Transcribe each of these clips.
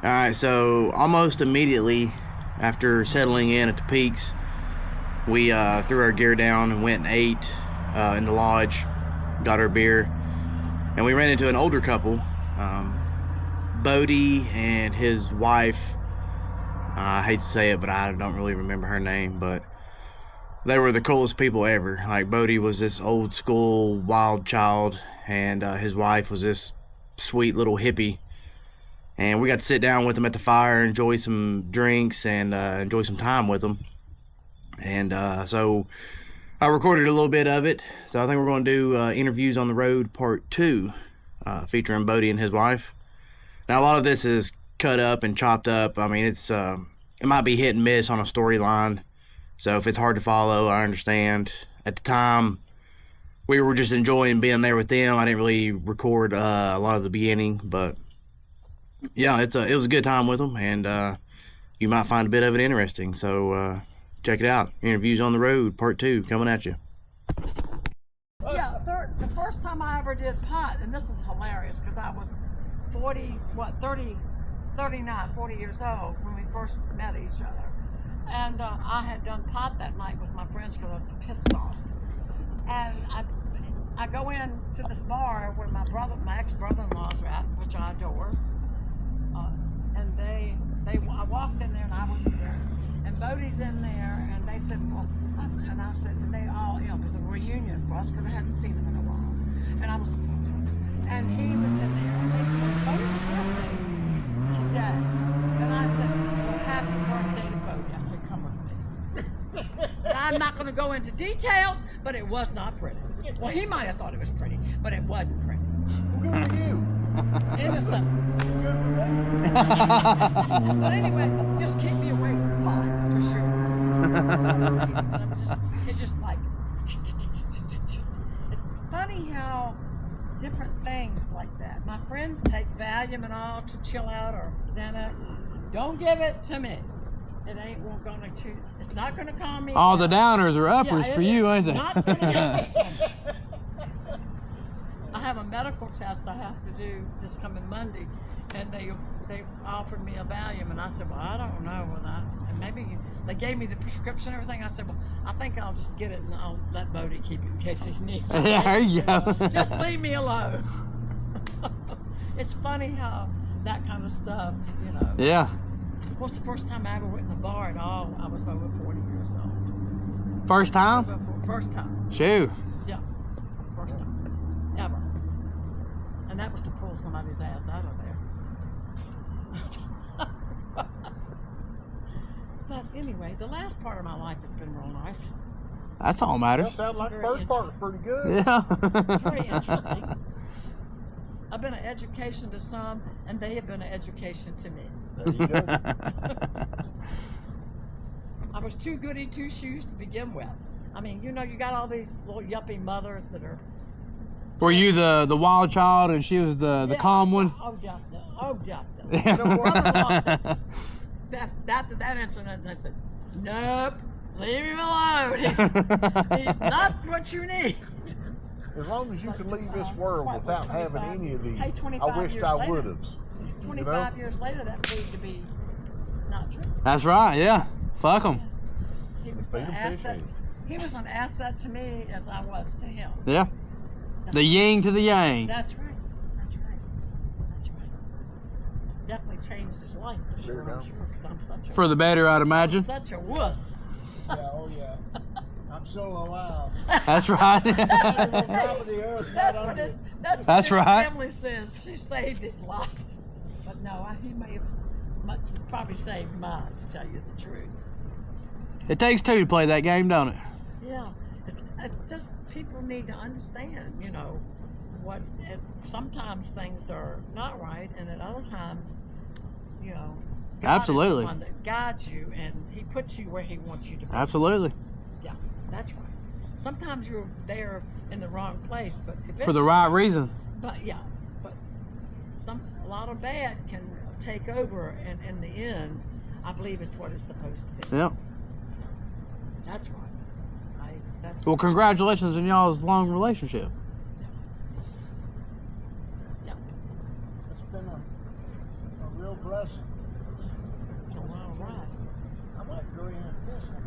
All right, so almost immediately after settling in at the peaks, we threw our gear down and went and ate in the lodge, got our beer, and we ran into an older couple, Bodie and his wife. I hate to say it, but I don't really remember her name, but they were the coolest people ever. Like, Bodie was this old school wild child, and his wife was this sweet little hippie. And we got to sit down with them at the fire, enjoy some drinks, and enjoy some time with them. And so I recorded a little bit of it. So I think we're going to do interviews on the road part 2, featuring Bodie and his wife. Now, a lot of this is cut up and chopped up. I mean, it might be hit and miss on a storyline. So if it's hard to follow, I understand. At the time, we were just enjoying being there with them. I didn't really record a lot of the beginning, but yeah, it was a good time with them, and you might find a bit of it interesting. So check it out. Interviews on the road, part 2, coming at you. Yeah, the first time I ever did pot, and this is hilarious because I was 40 years old when we first met each other. And I had done pot that night with my friends because I was pissed off. And I go in to this bar where my ex-brother-in-laws are at, which I adore. And I walked in there and I was there. And Bodie's in there, and they said, well, I said, and they all, it was a reunion for us because I hadn't seen them in a while. And I was supposed to. And he was in there, and they said, it's Bodie's birthday today. And I said, well, happy birthday to Bodie. I said, come with me. I'm not going to go into details, but it was not pretty. Well, he might have thought it was pretty, but it wasn't pretty. Good for you. Innocent. But anyway, just keep me away from pot, for sure. It's just like, it's funny how different things like that. My friends take Valium and all to chill out, or Xanax. Don't give it to me. It ain't gonna chew. It's not gonna calm me. All down. the downers are uppers for you, ain't they? Not gonna get this one. I have a medical test I have to do this coming Monday, and they offered me a Valium, and I said, well, I don't know whether and maybe they gave me the prescription and everything. I said, well, I think I'll just get it and I'll let Bodie keep it in case he needs it. There you go. Just leave me alone. It's funny how that kind of stuff, you know. Yeah. Of course, the first time I ever went in a bar at all, I was over 40 years old. First time? First time. Shoo. Yeah. First time. Ever. And that was to pull somebody's ass out of there. But anyway, the last part of my life has been real nice. That's all that matters. That sounds like the Very first part was pretty good. Yeah. Very interesting. I've been an education to some, and they have been an education to me. There you go. I was too goody two shoes to begin with. I mean, you know, you got all these little yuppie mothers that are. Were you the wild child and she was the Yeah, calm one? Oh, definitely. Oh, definitely. Yeah. You know, brother-in-law said, after that incident, I said, nope, leave him alone. He's not what you need. As long as you can leave this world What, without 25 having any of these, hey, 25 I wished years I later. would have. 25 years later, that proved to be not true. That's right, yeah. Fuck them. He was Feed an 'em asset. fishies. He was an asset to me as I was to him. Yeah. The yin to the yang. That's right. That's right. That's right. Definitely changed his life for sure. I'm sure, 'cause I'm such a For the better, I'd imagine. such a wuss. Yeah, oh yeah. I'm so alive. That's right. That's That's his right. family says she saved his life. But no, he may have probably saved mine, to tell you the truth. It takes two to play that game, don't it? Yeah, it's just people need to understand, you know, sometimes things are not right, and at other times, you know, God Absolutely. is the one that guides you, and He puts you where He wants you to be. Absolutely. Yeah, that's right. Sometimes you're there in the wrong place, but For the right reason. But yeah, but a lot of bad can take over, and in the end, I believe it's what it's supposed to be. Yeah. That's right. That's Well, congratulations on y'all's long relationship. yeah. It's been a real blessing. All right. I might go in and piss him.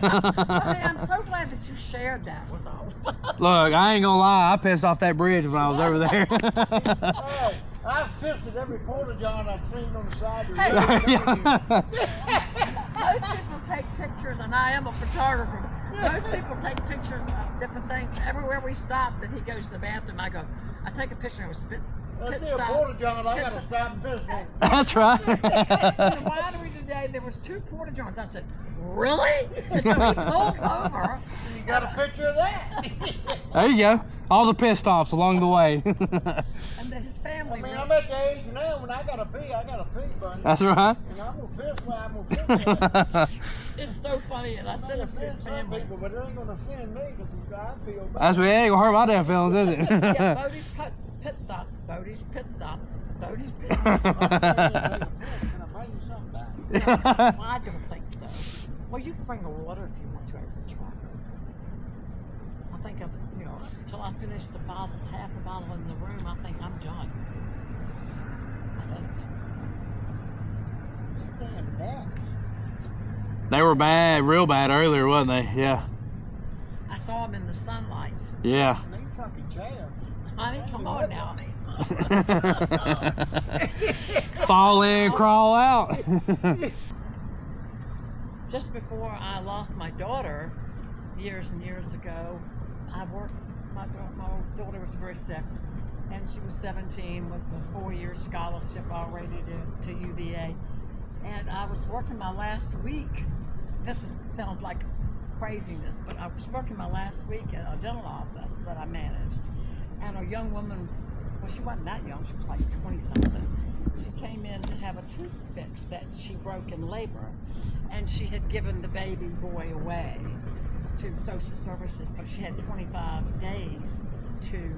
Hey, I'm so glad that you shared that with all of us. Look, I ain't gonna lie. I pissed off that bridge when I was over there. Hey, I've pissed at every porta john I've seen on the side of the Hey. road. Most people take pictures, and I am a photographer. Most people take pictures of different things. Everywhere we stop, that he goes to the bathroom, I take a picture of a pit Let's see a stop. porta john. I Pit gotta stop and piss one. That's right. In the winery today, there was 2 porta johns. I said, really? And so he pulls over. You got a picture of that? There you go. All the piss stops along the way. And then his family. I mean, I'm at the age now when I gotta pee, buddy. That's right. And I'm gonna piss where I'm gonna piss. It's so funny, and I It sent might it to his offend some family. people, but it ain't gonna offend me because I feel bad. That's what ain't gonna hurt my damn feelings, is it? Yeah, Bodie's pit stop. Bodie's pit stop. Bodie's pit stop. Can I bring you something back? Well, I don't think so. Well, you can bring the water if you want to after the truck. I think until I finish the bottle, half a bottle in the room, I think I'm done. I think. Damn gnats. They were bad, real bad earlier, wasn't they? Yeah. I saw him in the sunlight. Yeah. They fucking jam. Honey, come on now. Fall in, crawl out. Just before I lost my daughter, years and years ago, I worked. My daughter was very sick, and she was 17 with a 4-year scholarship already to UVA. And I was working my last week. Sounds like craziness, but I was working my last week at a dental office that I managed. And a young woman, well, she wasn't that young, she was like 20-something. She came in to have a tooth fixed that she broke in labor. And she had given the baby boy away to social services, but she had 25 days to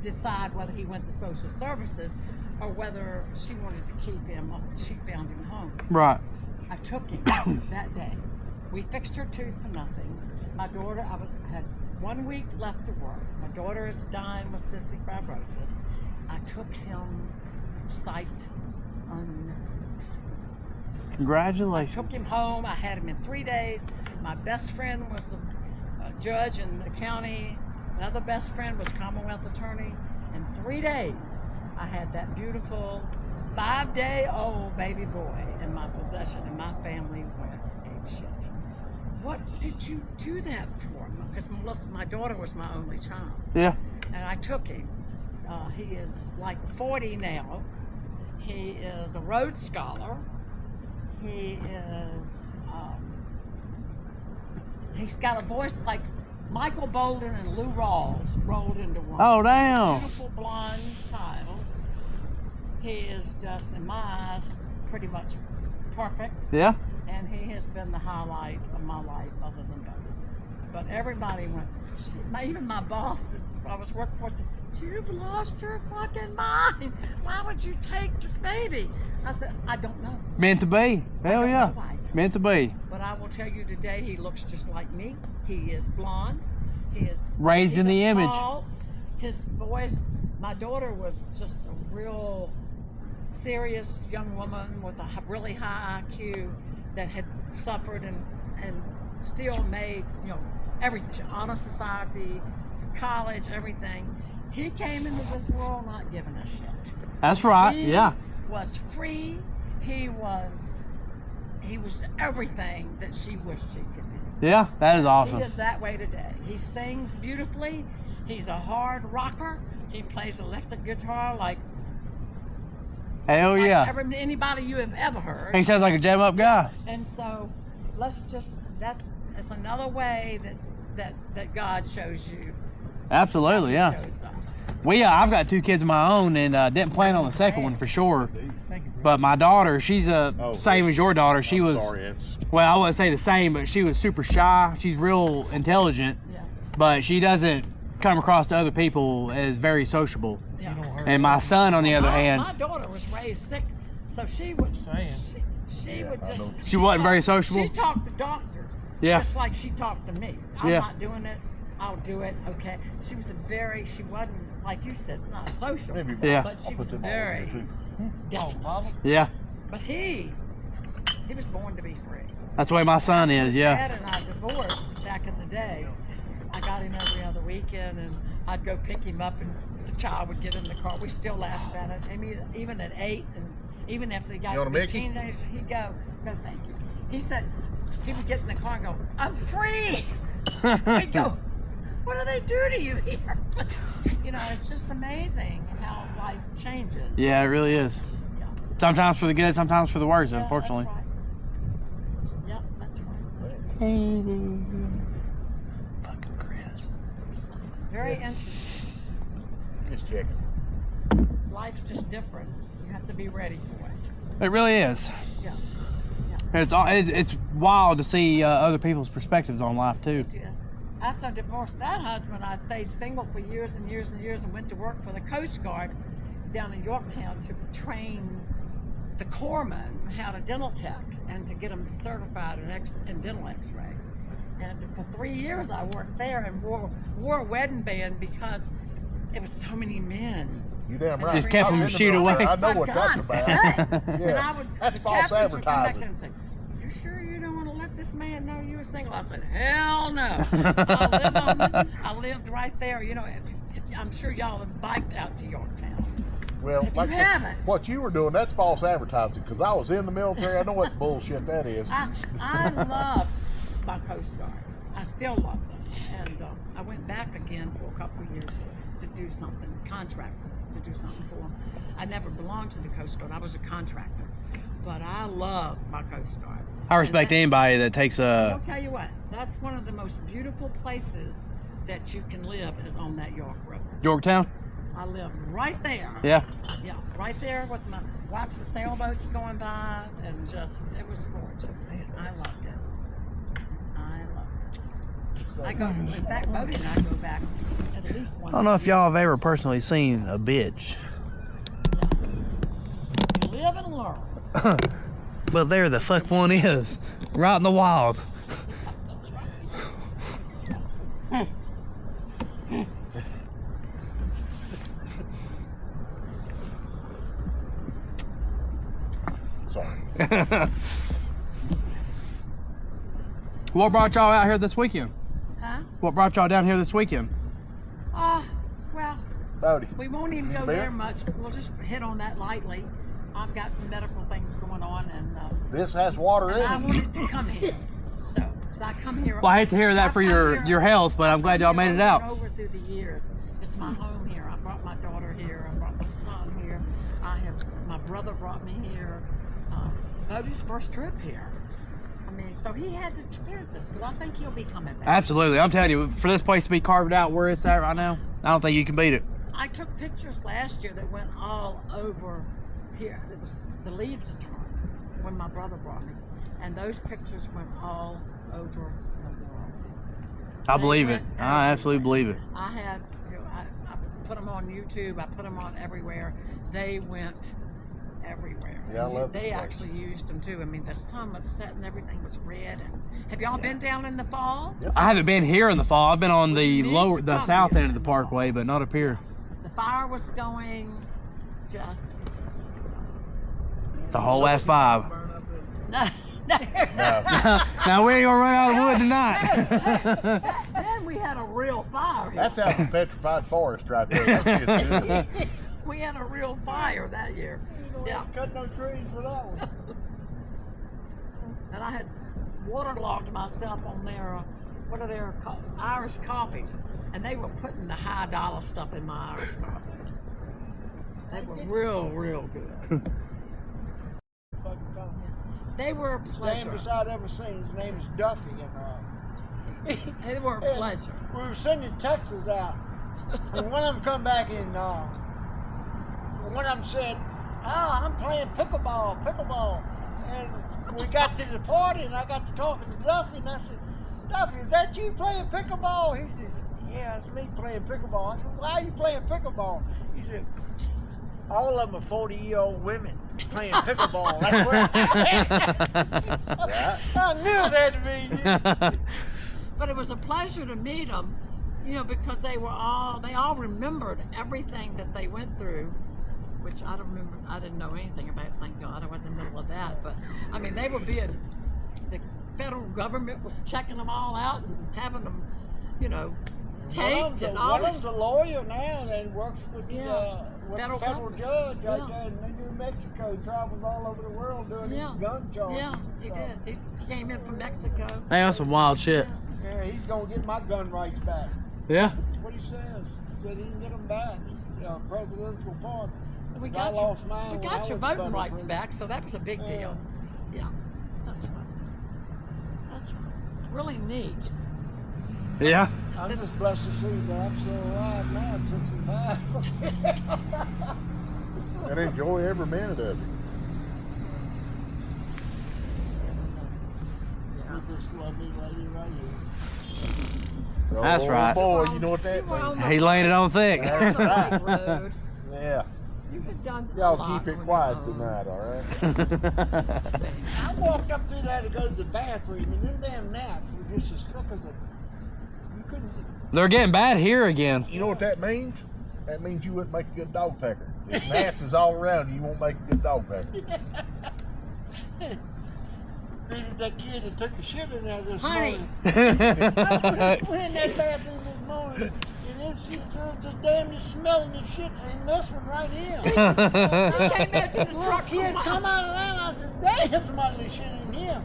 decide whether he went to social services or whether she wanted to keep him. She found him home. Right. I took him that day. We fixed her tooth for nothing. My daughter, had 1 week left to work. My daughter is dying with cystic fibrosis. I took him sight unseen. I Congratulations. took him home. I had him in 3 days. My best friend was a judge in the county. Another best friend was Commonwealth attorney. In 3 days, I had that beautiful 5-day-old baby boy in my possession, and my family went apeshit. What did you do that for? Because my daughter was my only child. Yeah. And I took him. He is like 40 now. He is a Rhodes Scholar. He is, he's got a voice like Michael Bolden and Lou Rawls rolled into one. Oh, damn. Beautiful blonde child. He is just, in my eyes, pretty much perfect. Yeah. And he has been the highlight of my life, other than that. But everybody went, even my boss that I was working for said, "You've lost your fucking mind. Why would you take this baby?" I said, "I don't know. Meant to be. Hell don't yeah. know why. Meant to be. But I will tell you today, he looks just like me. He is blonde. He is Raised in the image. small. His voice. My daughter was just a real serious young woman with a really high IQ that had suffered and still made, everything. Honor Society, college, everything. He came into this world not giving a shit. That's right. He Yeah. was free. He was everything that she wished she could be. Yeah. That is awesome. He is that way today. He sings beautifully. He's a hard rocker. He plays electric guitar like Hell yeah. anybody you have ever heard. He sounds like a jam up guy. And so that's another way that God shows you. Absolutely. Yeah. Shows up. I've got 2 kids of my own and didn't plan on the second one for sure. But my daughter, she's same as your daughter. She was, well, I wouldn't say the same, but she was super shy. She's real intelligent, Yeah. but she doesn't come across to other people as very sociable. Yeah. And my son, on the other hand, My daughter was raised sick, so she was. She would just. She wasn't very sociable? She talked to doctors. Yeah. Just like she talked to me. I'm Yeah. not doing it. I'll do it. Okay. She wasn't like you said, not social. Yeah. But she was very definite. Yeah. But he was born to be free. That's the way my son is. Yeah. Dad and I divorced back in the day. I got him every other weekend, and I'd go pick him up, and the child would get in the car. We still laugh about it. I mean, even at 8, and even if they got to be teenagers, he'd go, "No, thank you." He said he would get in the car and go, "I'm free." We'd go, "What do they do to you here?" You know, it's just amazing how life changes. Yeah, it really is. Yeah. Sometimes for the good, sometimes for the worse, Yeah, unfortunately. That's right. Yep, that's right. Hey, fucking Chris. Very interesting. Just checking. Life's just different. You have to be ready for it. It really is. Yeah. And it's wild to see other people's perspectives on life too. Yeah. After I divorced that husband, I stayed single for years and years and years and went to work for the Coast Guard down in Yorktown to train the corpsmen how to dental tech and to get them certified in dental x-ray. And for 3 years I worked there and wore a wedding band because it was so many men. You damn right. Just kept I've them been to shoot military. away. I know what that's about. And Yeah. I would, That's the false captains would come back advertising. there and say, "You sure you don't want to let this man know you were single?" I said, "Hell no." I lived right there. You know, I'm sure y'all have biked out to Yorktown. Well, If like you I said, haven't. what you were doing, that's false advertising, because I was in the military. I know what bullshit that is. I love my Coast Guard. I still love them. And I went back again for a couple of years to do something, contract to do something for them. I never belonged to the Coast Guard. I was a contractor. But I love my Coast Guard. I respect anybody that takes I'll a. tell you what, that's one of the most beautiful places that you can live is on that York River. Yorktown? I lived right there. Yeah. Yeah, right there with watch the sailboats going by, and just, it was gorgeous. I loved it. I go, in fact, Bodie and I go back at least once. I don't know if y'all have ever personally seen a bitch. You live and learn. Well, there the fuck one is. Right in the wild. Sorry. What brought y'all out here this weekend? Huh? What brought y'all down here this weekend? Well, Bodie. we won't even go Beer? there much. We'll just hit on that lightly. I've got some medical things going on, and This has water in I it. wanted to come here. So I come here. Well, I hate to hear that I've for come your here- health, but I'm I've glad come y'all here made it over out. and over through the years. It's my home here. I brought my daughter here. I brought my son here. My brother brought me here. Bodie's first trip here. I mean, so he had to experience this, but I think he'll be coming back. Absolutely. I'm telling you, for this place to be carved out where it's at right now, I don't think you can beat it. I took pictures last year that went all over here. It was the leaves had turned when my brother brought me, and those pictures went all over the world. I They believe it. went I absolutely everywhere. believe it. I had, I put them on YouTube. I put them on everywhere. They went everywhere. Yeah, I love They the place. actually used them too. I mean, the sun was setting, everything was red. And have y'all been down in the fall? Yep. I haven't been here in the fall. I've been on Well, you the need to come south here end of the in the fall. parkway, but not up here. The fire was going just. It's a whole ass 5. No, no. No, Now we ain't gonna run out of wood tonight. Then we had a real fire here. that's out in the petrified forest right there. That shit's good. We had a real fire that year. Yeah. Cut no trees for that one. And I had waterlogged myself on their, what are their Irish coffees. And they were putting the high dollar stuff in my Irish coffees. They were real good. They were a His name pleasure. beside ever seen. His name is Duffy, and They were a pleasure. we were sending Texas out, and one of them come back and one of them said, I'm playing pickleball. And we got to the party, and I got to talking to Duffy, and I said, Duffy, is that you playing pickleball? He says, yeah, it's me playing pickleball. I said, why are you playing pickleball? He said, all of them are 40-year-old women playing pickleball. That's what I knew it had to be you. But it was a pleasure to meet them. You know, because they all remembered everything that they went through, which I don't remember. I didn't know anything about it, thank God. I wasn't in the middle of that. But I mean, they were the federal government was checking them all out and having them, you know, taped and all One of this. them's a lawyer now and works with the Federal federal government. judge right Yeah. there in New Mexico. He travels all over the world doing Yeah. these gun charges. Yeah, and he stuff. did. He came in from Mexico. Hey, that's some wild shit. Yeah, he's gonna get my gun rights back. Yeah. That's what he says. He said he can get them back. He's presidential pardon. We I got lost mine we when I got was your a voting federal rights prisoner. back, so that was a big deal. Yeah, that's right. That's really neat. Yeah. I'm just blessed to see that I'm still alive now at 65. And enjoy every minute of it. With this lovely lady right here. That's right. Boy, you know what that You were on means? He laid it on thick. the right road. Yeah. You had done a Y'all lot keep it on quiet your own. tonight, all right? I walked up through there to go to the bathroom, and them damn gnats were just as thick as a. You couldn't. They're getting bad here again. You know what that means? That means you wouldn't make a good dog pecker. If gnats is all around you, you won't make a good dog pecker. Maybe that kid that took a shit in there this Honey. morning. We're in that bathroom this morning, and this shit just damn just smelling the shit, and this one right here. I came out to the Look, truck. kid, come out of there. I said, damn, somebody shit in here.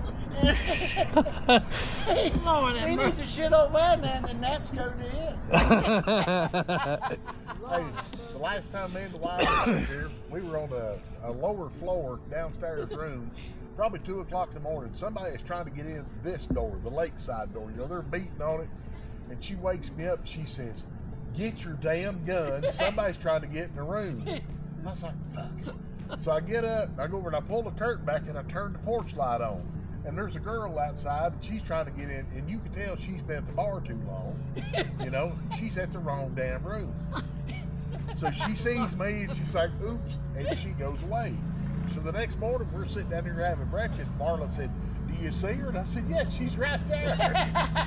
Lord have He needs mercy. to shit over there, and the gnats go to him. Hey, the last time me and the wife were here, we were on a lower floor downstairs room, probably 2 o'clock in the morning. Somebody is trying to get in this door, the lakeside door. You know, they're beating on it. And she wakes me up and she says, "Get your damn gun. Somebody's trying to get in the room." And I was like, fuck. So I get up, I go over and I pull the curtain back and I turn the porch light on. And there's a girl outside and she's trying to get in, and you can tell she's been at the bar too long. You know, she's at the wrong damn room. So she sees me and she's like, oops, and she goes away. So the next morning we're sitting down here having breakfast. Marla said, "Do you see her?" And I said, "Yeah, she's right there."